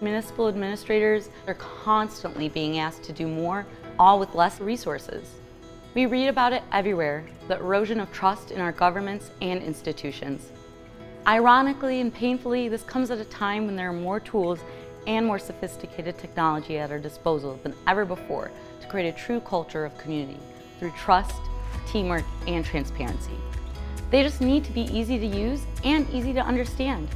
Municipal administrators are constantly being asked to do more, all with less resources. We read about it everywhere, the erosion of trust in our governments and institutions. Ironically and painfully, this comes at a time when there are more tools and more sophisticated technology at our disposal than ever before to create a true culture of community through trust, teamwork, and transparency. They just need to be easy to use and easy to understand.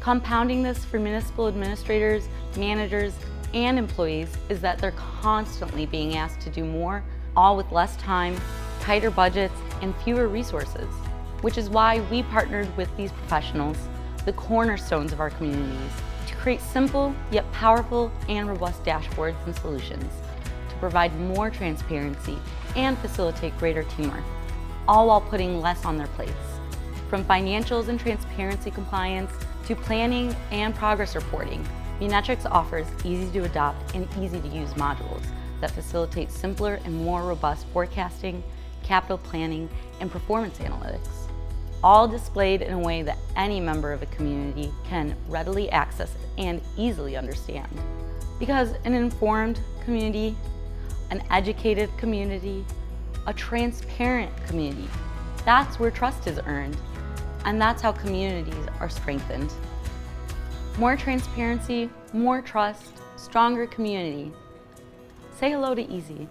Compounding this for municipal administrators, managers, and employees is that they're constantly being asked to do more, all with less time, tighter budgets, and fewer resources, which is why we partnered with these professionals, the cornerstones of our communities, to create simple yet powerful and robust dashboards and solutions to provide more transparency and facilitate greater teamwork, all while putting less on their plates. From financials and transparency compliance to planning and progress reporting, Munetrix offers easy-to-adopt and easy-to-use modules that facilitate simpler and more robust forecasting, capital planning, and performance analytics, all displayed in a way that any member of a community can readily access and easily understand. Because an informed community, an educated community, a transparent community, that's where trust is earned, and that's how communities are strengthened. More transparency, more trust, stronger community. Say hello to easy.